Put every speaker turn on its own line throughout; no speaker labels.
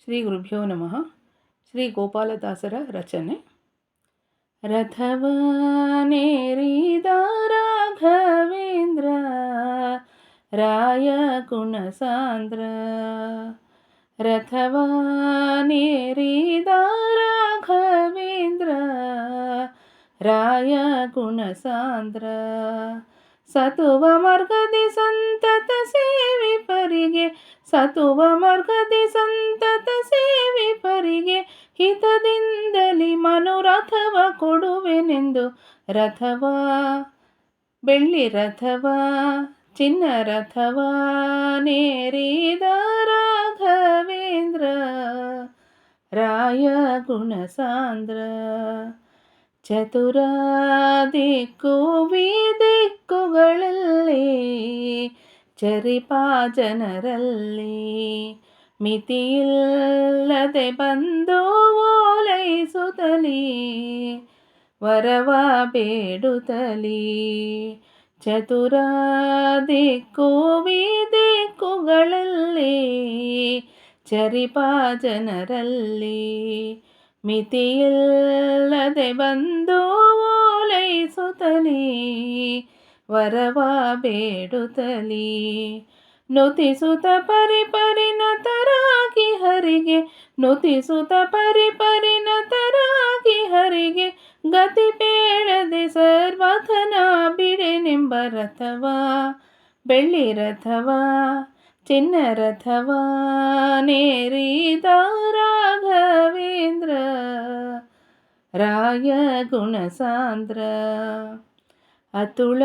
ಶ್ರೀ ಗುರುಭ್ಯೋ ನಮಃ. ಶ್ರೀ ಗೋಪಾಲದಾಸರ ರಚನೆ. ರಥವನೇರಿದ ರಾಘವೇಂದ್ರ ರಾಯ ಗುಣಸಾಂದ್ರ. ರಥವನೇರಿದ ರಾಘವೇಂದ್ರ ರಾಯ ಗುಣಸಾಂದ್ರ. ಸತುವ ಮಾರ್ಗದಿ ಸಂತತ ಸೇವಿಪರಿಗೆ, ಸತುವ ಮಾರ್ಗದಿ ಸಂತತ ಸೇವಿಪರಿಗೆ ಹಿತದಿಂದಲಿ ಮನೋರಥವ ಕೊಡುವೆನೆಂದು. ರಥವ ಬೆಳ್ಳಿ ರಥವ ಚಿನ್ನ ರಥವ ನೇರಿದ ರಾಘವೇಂದ್ರ ರಾಯ ಗುಣಸಾಂದ್ರ. ಚತುರ ದಿಕ್ಕು ದಿಕ್ಕುಗಳಲ್ಲಿ ಚರಿಪ ಜನರಲ್ಲಿ ಮಿತಿಯಿಲ್ಲದೆ ಬಂದು ಓಲೈಸುತ್ತಲೀ ವರವ ಬೇಡುತ್ತಲೀ. ಚತುರ ದಿಕ್ಕು ದಿಕ್ಕುಗಳಲ್ಲಿ ಚರಿಪ ಜನರಲ್ಲಿ ಮಿತಿಯಿಲ್ಲದೆ ಬಂದು ಓಲೈಸುತ್ತಲೀ ವರವ ಬೇಡುತ್ತಲೀ. ನುತಿಸುತ್ತ ಪರಿಪರಿನತರಾಗಿ ಹರಿಗೆ, ನುತಿಸುತ್ತ ಪರಿಪರಿನತರಾಗಿ ಹರಿಗೆ ಗತಿ ಬೇಡದೆ ಸರ್ವಥನ ಬಿಡೆನೆಂಬ. ರಥವ ಬೆಳ್ಳಿ ರಥವ ಚಿನ್ನ ರಥವ ನೇರಿದ ರಾಘವೇಂದ್ರ ರಾಯ ಗುಣಸಾಂದ್ರ. ಅತುಳ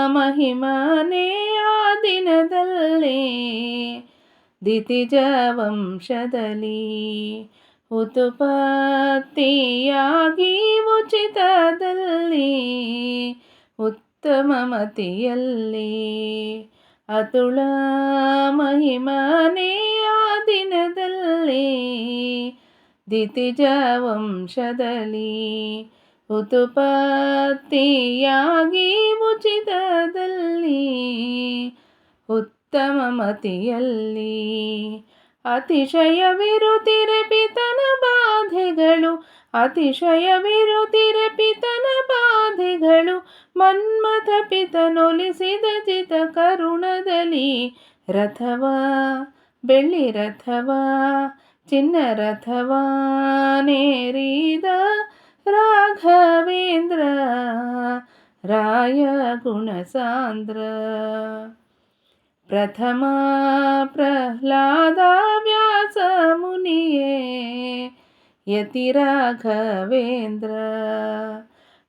ಮಹಿಮನೇ ಆ ದಿನದಲ್ಲಿ ದಿತಿಜ ವಂಶದಲ್ಲಿ ಉತ್ಪತ್ತಿಯಾಗಿ ಉಚಿತದಲ್ಲಿ ಉತ್ತಮ ಮತಿಯಲ್ಲಿ. ಅತುಳ ಮಹಿಮನೇ ಆ ದಿನದಲ್ಲಿ ದಿತಿಜ ವಂಶದಲ್ಲಿ ಉತ್ಪತ್ತಿಯಾಗಿ ಉಚಿತದಲ್ಲಿ ಉತ್ತಮ ಮತಿಯಲ್ಲಿ. ಅತಿಶಯವಿರುತ್ತಿರೆ ಪಿತನ ಬಾಧೆಗಳು, ಅತಿಶಯವಿರುತ್ತಿರೆ ಪಿತನ ಬಾಧೆಗಳು ಮನ್ಮಥ ಪಿತನೊಲಿಸಿದ ಜಿತ ಕರುಣದಲ್ಲಿ. ರಥವ ಬೆಳ್ಳಿ ರಥವ ಚಿನ್ನ ರಥವ ನೇರಿದ ರಾಘವೇಂದ್ರ ರಾಯ ಗುಣಸಾಂದ್ರ. ಪ್ರಥಮ ಪ್ರಹ್ಲಾದ ವ್ಯಾಸ ಮುನಿಯೇ ಯತಿ ರಾಘವೇಂದ್ರ.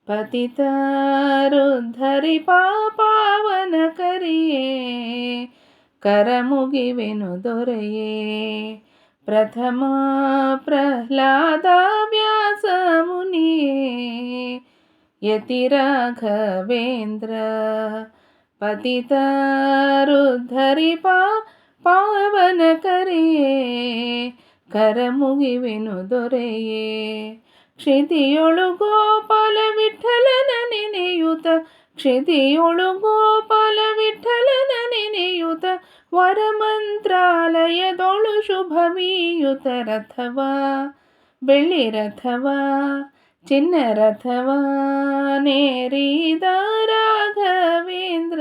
ಪತಿತರುದ್ಧರಿ ಪಾವನ ಕರಿಯೇ ಕರಮುಗಿವೆನು ದೊರೆಯೇ. ಪ್ರಥಮ ಪ್ರಹ್ಲಾದ ವ್ಯಾಸ ಮುನಿಯೇ ಯತಿ ರಾಘವೇಂದ್ರ. ಪತಿತರುದ್ಧರಿ ಪಾವನ ಕರಿಯೇ ಕರಮುಗಿವೆನು ದೊರೆಯೇ. ಕ್ಷಿತಿಯೊಳು ಗೋಪಾಲ ವಿಠಲನ ನೆನೆಯುತ, ಕ್ಷಿತಿಯೊಳು ಗೋಪಾಲ ವಿಠಲನ ನೆನೆಯುತ ವರಮಂತ್ರಾಲಯದೊಳು ಶುಭಮೀಯುತ. ರಥವ ಬೆಳ್ಳಿ ರಥವ ಚಿನ್ನ ರಥವ ನೇರಿದ ರಾಘವೇಂದ್ರ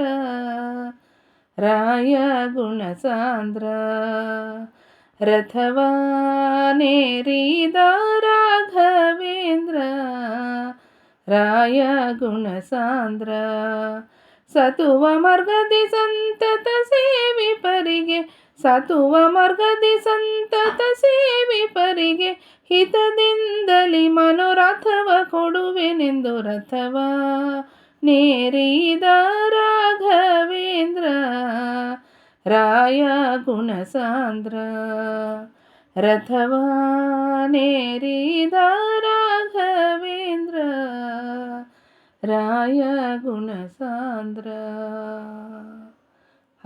ರಾಯ ಗುಣಸಾಂದ್ರ. ರಥವ ನೇರಿದ ರಾಘವೇಂದ್ರ ರಾಯ ಗುಣಸಾಂದ್ರ. ಸತುವ ಮಾರ್ಗದಿ ಸಂತತ ಸೇವಿಪರಿಗೆ, ಸತುವ ಮಾರ್ಗದಿ ಸಂತತ ಸೇವಿಪರಿಗೆ ಹಿತದಿಂದಲಿ ಮನೋರಥವ ಕೊಡುವೆನೆಂದು. ರಥವ ನೇರಿದ ರಾಘವೇಂದ್ರ ರಾಯ ಗುಣಸಾಂದ್ರ. ರಥವ ನೇರಿದ ರಾಘವೇಂದ್ರ ರಾಯ ಗುಣಸಾಂದ್ರ.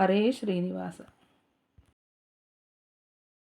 ಹರೇ ಶ್ರೀನಿವಾಸ.